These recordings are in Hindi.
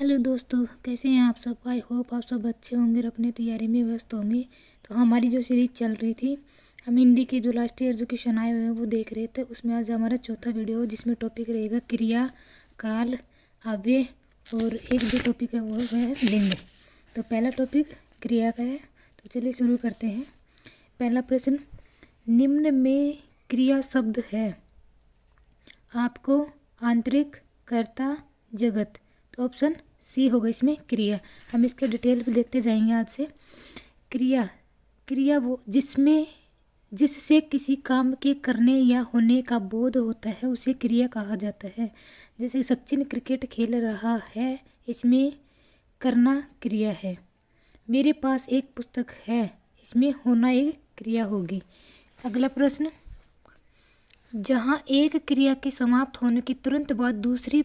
हेलो दोस्तों, कैसे हैं आप सब। आई होप आप सब अच्छे होंगे और अपने तैयारी में व्यस्त होंगे। तो हमारी जो सीरीज़ चल रही थी, हम हिंदी के जो लास्ट ईयर जो क्वेश्चन आए हुए हैं वो देख रहे थे। उसमें आज हमारा चौथा वीडियो हो जिसमें टॉपिक रहेगा क्रिया, काल, अव्यय और एक जो टॉपिक है वो है लिंग। तो पहला टॉपिक क्रिया का है, तो चलिए शुरू करते हैं। पहला प्रश्न, निम्न में क्रिया शब्द है आपको आंतरिक, कर्ता, जगत। तो ऑप्शन सी होगा इसमें क्रिया। हम इसके डिटेल भी देखते जाएंगे आज से। क्रिया वो जिससे किसी काम के करने या होने का बोध होता है उसे क्रिया कहा जाता है। जैसे सचिन क्रिकेट खेल रहा है, इसमें करना क्रिया है। मेरे पास एक पुस्तक है, इसमें होना एक क्रिया होगी। अगला प्रश्न, जहाँ एक क्रिया के समाप्त होने के तुरंत बाद दूसरी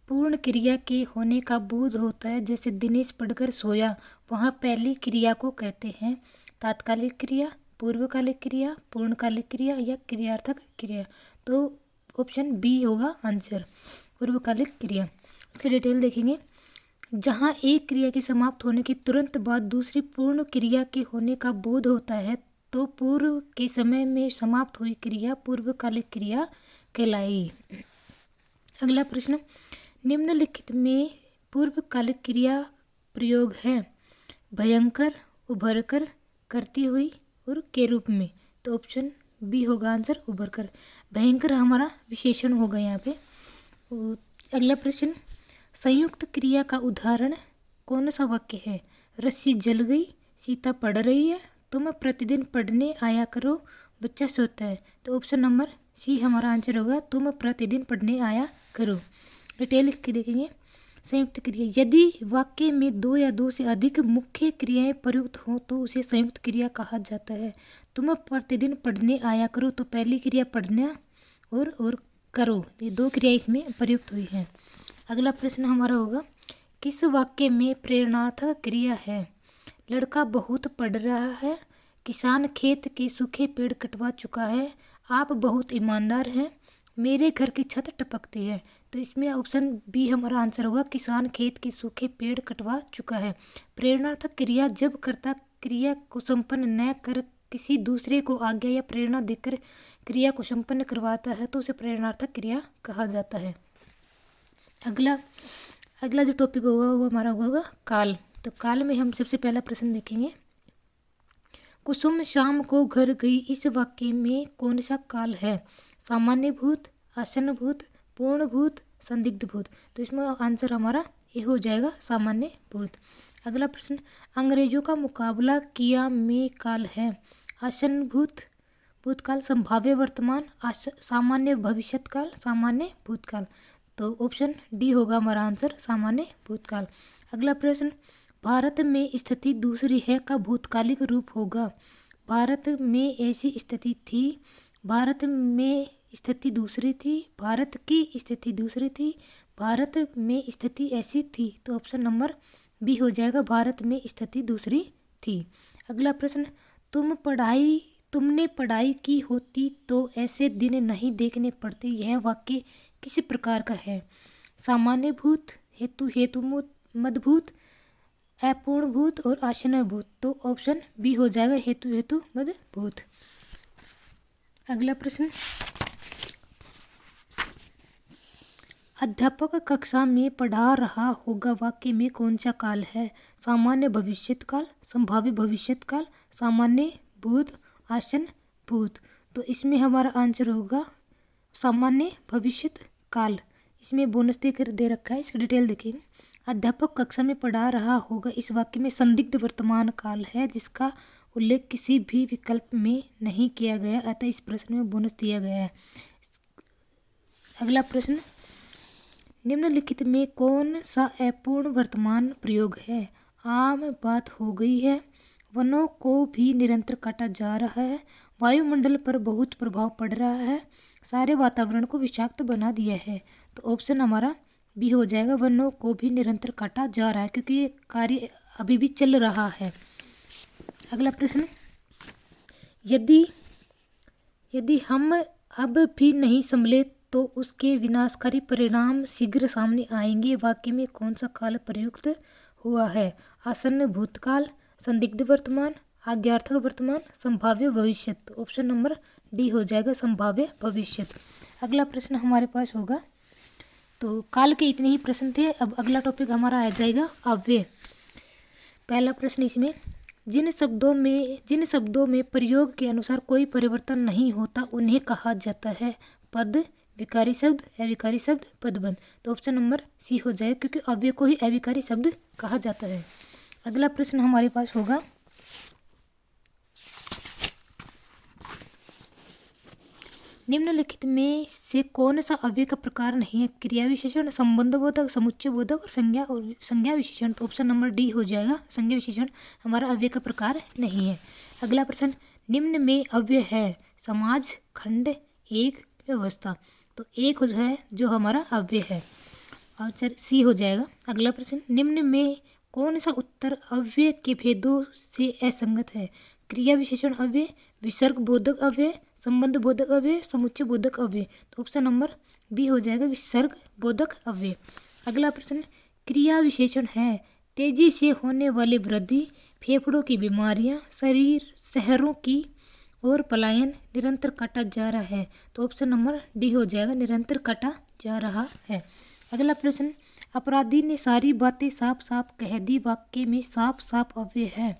पूर्ण क्रिया के होने का बोध होता है, जैसे दिनेश पढ़कर सोया, वहाँ पहली क्रिया को कहते हैं तात्कालिक क्रिया, पूर्वकालिक क्रिया, पूर्णकालिक क्रिया या क्रियार्थक क्रिया। तो ऑप्शन बी होगा आंसर, पूर्वकालिक क्रिया। इसकी डिटेल देखेंगे। जहाँ एक क्रिया के समाप्त होने के तुरंत बाद दूसरी पूर्ण क्रिया के होने का बोध होता है तो पूर्व के समय में समाप्त हुई क्रिया पूर्वकालिक क्रिया कहलाएगी। अगला प्रश्न, निम्नलिखित में पूर्वकालिक क्रिया प्रयोग है भयंकर, उभरकर, करती हुई और के रूप में। तो ऑप्शन बी होगा आंसर, उभरकर। भयंकर हमारा विशेषण होगा यहाँ पे। अगला प्रश्न, संयुक्त क्रिया का उदाहरण कौन सा वाक्य है। रस्सी जल गई, सीता पढ़ रही है, तुम प्रतिदिन पढ़ने आया करो, बच्चा सोता है। तो ऑप्शन नंबर सी हमारा आंसर होगा, तुम प्रतिदिन पढ़ने आया करो। डिटेल इसकी देखेंगे। संयुक्त क्रिया, यदि वाक्य में दो या दो से अधिक मुख्य क्रियाएं प्रयुक्त हों तो उसे संयुक्त क्रिया कहा जाता है। तुम प्रतिदिन पढ़ने आया करो, तो पहली क्रिया पढ़ना और करो, ये दो क्रिया इसमें प्रयुक्त हुई हैं। अगला प्रश्न हमारा होगा, किस वाक्य में प्रेरणार्थक क्रिया है। लड़का बहुत पढ़ रहा है, किसान खेत के सूखे पेड़ कटवा चुका है, आप बहुत ईमानदार हैं, मेरे घर की छत टपकती है। तो इसमें ऑप्शन बी हमारा आंसर होगा, किसान खेत के सूखे पेड़ कटवा चुका है। प्रेरणार्थक क्रिया जब कर्ता क्रिया को संपन्न न कर किसी दूसरे को आज्ञा या प्रेरणा देकर क्रिया को संपन्न करवाता है तो उसे प्रेरणार्थक क्रिया कहा जाता है। अगला जो टॉपिक होगा वो हमारा होगा काल। तो काल में हम सबसे पहला प्रश्न देखेंगे। कुसुम शाम को घर गई, इस वाक्य में कौन सा काल है। सामान्य भूत, आसन्न भूत, पूर्ण भूत, संदिग्ध भूत। तो इसमें आंसर हमारा ये हो जाएगा, सामान्य भूत। अगला प्रश्न, अंग्रेजों का मुकाबला किया में काल है। आसन्न भूत, भूतकाल, संभाव्य वर्तमान, सामान्य भविष्यत काल, सामान्य भूतकाल। तो ऑप्शन डी होगा हमारा आंसर, सामान्य भूतकाल। अगला प्रश्न, भारत में स्थिति दूसरी है का भूतकालिक रूप होगा। भारत में ऐसी स्थिति थी, भारत में स्थिति दूसरी थी, भारत की स्थिति दूसरी थी, भारत में स्थिति ऐसी थी। तो ऑप्शन नंबर बी हो जाएगा, भारत में स्थिति दूसरी थी। अगला प्रश्न, तुमने पढ़ाई की होती तो ऐसे दिन नहीं देखने पड़ते, यह वाक्य किस प्रकार का है। सामान्य भूत, हेतु मदभूत, अपूर्ण भूत और आसन्न भूत। तो ऑप्शन बी हो जाएगा, हेतु मदभूत। अगला प्रश्न, अध्यापक कक्षा में पढ़ा रहा होगा, वाक्य में कौन सा काल है। सामान्य भविष्यत काल, संभाव्य भविष्यत काल, सामान्य भूत, आसन्न भूत। तो इसमें हमारा आंसर होगा सामान्य भविष्यत काल। इसमें बोनस दे रखा है, इसकी डिटेल देखेंगे। अध्यापक कक्षा में पढ़ा रहा होगा, इस वाक्य में संदिग्ध वर्तमान काल है जिसका उल्लेख किसी भी विकल्प में नहीं किया गया, अतः इस प्रश्न में बोनस दिया गया है। अगला प्रश्न, निम्नलिखित में कौन सा अपूर्ण वर्तमान प्रयोग है। आम बात हो गई है, वनों को भी निरंतर काटा जा रहा है, वायुमंडल पर बहुत प्रभाव पड़ रहा है, सारे वातावरण को विषाक्त बना दिया है। तो ऑप्शन हमारा बी हो जाएगा, वनों को भी निरंतर काटा जा रहा है, क्योंकि ये कार्य अभी भी चल रहा है। अगला प्रश्न, यदि हम अब भी नहीं संभले तो उसके विनाशकारी परिणाम शीघ्र सामने आएंगे। वाक्य में कौन सा काल प्रयुक्त हुआ है? आसन्न भूतकाल, संदिग्ध वर्तमान, आज्ञार्थक वर्तमान, संभाव्य भविष्य। तो ऑप्शन नंबर डी हो जाएगा संभाव्य भविष्य। अगला प्रश्न हमारे पास होगा, तो काल के इतने ही प्रश्न थे। अब अगला टॉपिक हमारा आ जाएगा अव्यय। पहला प्रश्न इसमें, जिन शब्दों में प्रयोग के अनुसार कोई परिवर्तन नहीं होता उन्हें कहा जाता है पद, विकारी शब्द, अविकारी शब्द, पदबंध। तो ऑप्शन नंबर सी हो जाएगा, क्योंकि अव्यय को ही अविकारी शब्द कहा जाता है। अगला प्रश्न हमारे पास होगा, निम्नलिखित में से कौन सा अव्यय का प्रकार नहीं है? क्रिया विशेषण, संबंध बोधक, समुच्चय बोधक और संज्ञा विशेषण। तो ऑप्शन नंबर डी हो जाएगा, संज्ञा विशेषण हमारा अव्यय का प्रकार नहीं है। अगला प्रश्न, निम्न में अव्यय है समाज, खंड, एक, व्यवस्था। तो एक है जो हमारा अव्यय है, और सी हो जाएगा। अगला प्रश्न, निम्न में कौन सा उत्तर अव्यय के भेदों से असंगत है? क्रिया विशेषण अव्यय, विसर्ग बोधक अव्यय, संबंध बोधक अव्यय, समुच्चय बोधक अव्यय। तो ऑप्शन नंबर बी हो जाएगा, विसर्ग बोधक अव्यय। अगला प्रश्न, क्रिया विशेषण है तेजी से होने वाली वृद्धि, फेफड़ों की बीमारियां, शहरों की और पलायन, निरंतर काटा जा रहा है। तो ऑप्शन नंबर डी हो जाएगा, निरंतर काटा जा रहा है। अगला प्रश्न, अपराधी ने सारी बातें साफ साफ कह दी। वाक्य में साफ साफ अव्यय है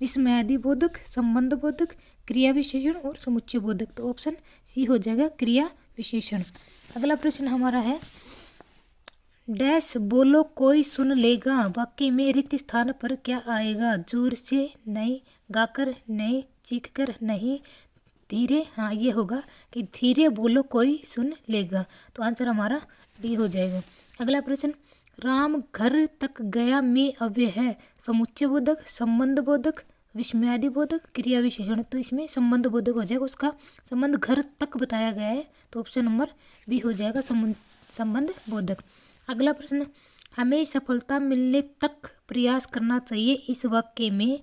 विस्मयादि बोधक, संबंध बोधक, क्रिया विशेषण और समुच्चय बोधक। तो ऑप्शन सी हो जाएगा, क्रिया विशेषण। अगला प्रश्न हमारा है, डैश बोलो कोई सुन लेगा। वाक्य में रिक्त स्थान पर क्या आएगा? जोर से नहीं, गाकर नहीं, चीख कर नहीं, धीरे। हाँ, ये होगा कि धीरे बोलो कोई सुन लेगा। तो आंसर हमारा डी हो जाएगा। अगला प्रश्न, राम घर तक गया में अव्यय है समुच्चय बोधक, संबंध बोधक, विस्मयादि बोधक, क्रिया विशेषण। तो इसमें संबंध बोधक हो जाएगा, उसका संबंध घर तक बताया गया है। तो ऑप्शन नंबर बी हो जाएगा, संबंध बोधक। अगला प्रश्न, हमें सफलता मिलने तक प्रयास करना चाहिए। इस वाक्य में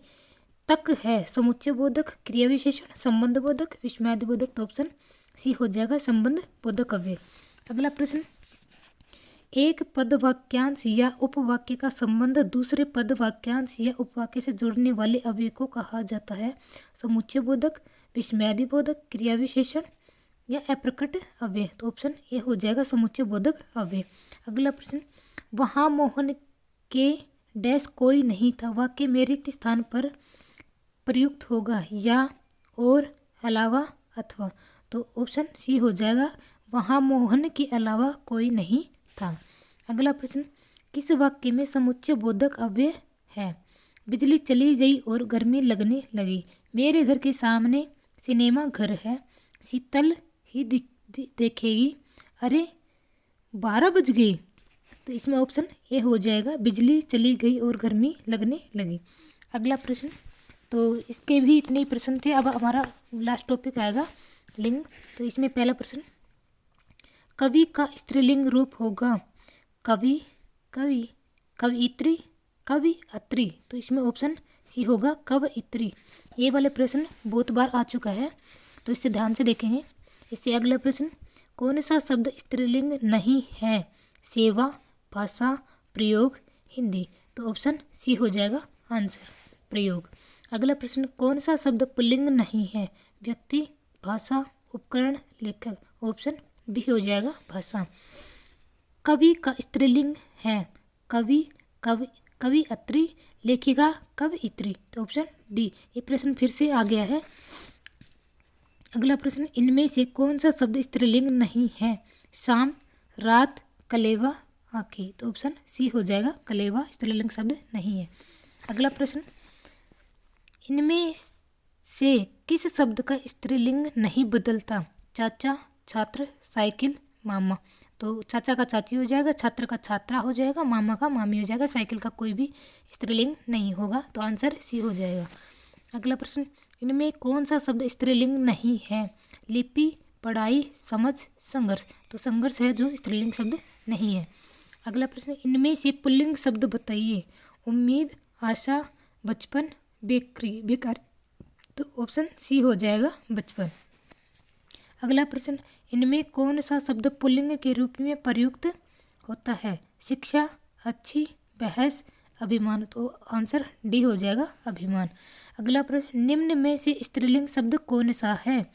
तक है समुच्चय बोधक, क्रिया विशेषण, संबंध बोधक, विस्मयादि बोधक। तो ऑप्शन सी हो जाएगा, संबंध बोधक अव्यय। अगला प्रश्न, एक पद वाक्यांश या उपवाक्य का संबंध दूसरे पद वाक्यांश या उपवाक्य से जोड़ने वाले अव्यय को कहा जाता है समुच्चय बोधक, विस्मयादि बोधक, क्रिया विशेषण या अप्रकट अव्यय। तो ऑप्शन ए हो जाएगा, समुच्चय बोधक अव्यय। अगला प्रश्न, वहाँ मोहन के डैश कोई नहीं था। वाक्य में रिक्त स्थान पर प्रयुक्त होगा या, और, अलावा, अथवा। तो ऑप्शन सी हो जाएगा, वहाँ मोहन के अलावा कोई नहीं था। अगला प्रश्न, किस वाक्य में समुच्चय बोधक अव्यय है? बिजली चली गई और गर्मी लगने लगी। मेरे घर के सामने सिनेमा घर है, शीतल ही देखेगी। अरे 12 बज गए। तो इसमें ऑप्शन ए हो जाएगा, बिजली चली गई और गर्मी लगने लगी। अगला प्रश्न, तो इसके भी इतने ही प्रश्न थे। अब हमारा लास्ट टॉपिक आएगा लिंग। तो इसमें पहला प्रश्न, कवि का स्त्रीलिंग रूप होगा कवि, कवि, कवयित्री, कवि अत्री। तो इसमें ऑप्शन सी होगा, कवयित्री। ये वाले प्रश्न बहुत बार आ चुका है, तो इससे ध्यान से देखेंगे। इससे अगला प्रश्न, कौन सा शब्द स्त्रीलिंग नहीं है? सेवा, भाषा, प्रयोग, हिंदी। तो ऑप्शन सी हो जाएगा आंसर, प्रयोग। अगला प्रश्न, कौन सा शब्द पुल्लिंग नहीं है? व्यक्ति, भाषा, उपकरण, लेखक। ऑप्शन बी हो जाएगा, भाषा। कवि का स्त्रीलिंग है कवि, कवि, कवयित्री, लेखिका, कवयित्री। तो ऑप्शन डी। ये प्रश्न फिर से आ गया है। अगला प्रश्न, इनमें से कौन सा शब्द स्त्रीलिंग नहीं है? शाम, रात, कलेवा, आँखें। तो ऑप्शन सी हो जाएगा, कलेवा स्त्रीलिंग शब्द नहीं है। अगला प्रश्न, इनमें से किस शब्द का स्त्रीलिंग नहीं बदलता? चाचा, छात्र, साइकिल, मामा। तो चाचा का चाची हो जाएगा, छात्र का छात्रा हो जाएगा, मामा का मामी हो जाएगा, साइकिल का कोई भी स्त्रीलिंग नहीं होगा। तो आंसर सी हो जाएगा। अगला प्रश्न, इनमें कौन सा शब्द स्त्रीलिंग नहीं है? लिपि, पढ़ाई, समझ, संघर्ष। तो संघर्ष है जो स्त्रीलिंग शब्द नहीं है। अगला प्रश्न, इनमें से पुल्लिंग शब्द बताइए। उम्मीद, आशा, बचपन, बेकार। तो ऑप्शन सी हो जाएगा, बचपन। अगला प्रश्न, इनमें कौन सा शब्द पुल्लिंग के रूप में प्रयुक्त होता है? शिक्षा, अच्छी, बहस, अभिमान। तो आंसर डी हो जाएगा, अभिमान। अगला प्रश्न, निम्न में से स्त्रीलिंग शब्द कौन सा है?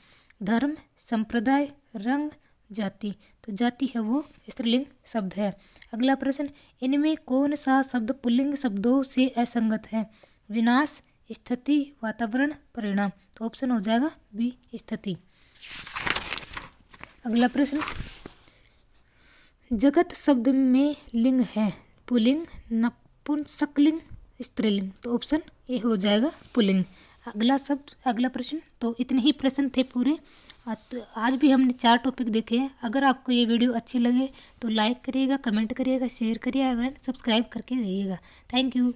धर्म, संप्रदाय, रंग, जाति। तो जाति है वो स्त्रीलिंग शब्द है। अगला प्रश्न, इनमें कौन सा शब्द पुल्लिंग शब्दों से असंगत है? विनाश, स्थिति, वातावरण, परिणाम। तो ऑप्शन हो जाएगा बी, स्थिति। अगला प्रश्न, जगत शब्द में लिंग है पुल्लिंग, नपुंसकलिंग, स्त्रीलिंग। तो ऑप्शन ए हो जाएगा पुल्लिंग। अगला प्रश्न। तो इतने ही प्रश्न थे पूरे। तो आज भी हमने 4 टॉपिक देखे हैं। अगर आपको ये वीडियो अच्छी लगे तो लाइक करिएगा, कमेंट करिएगा, शेयर करिएगा, सब्सक्राइब करके रहिएगा। Thank you.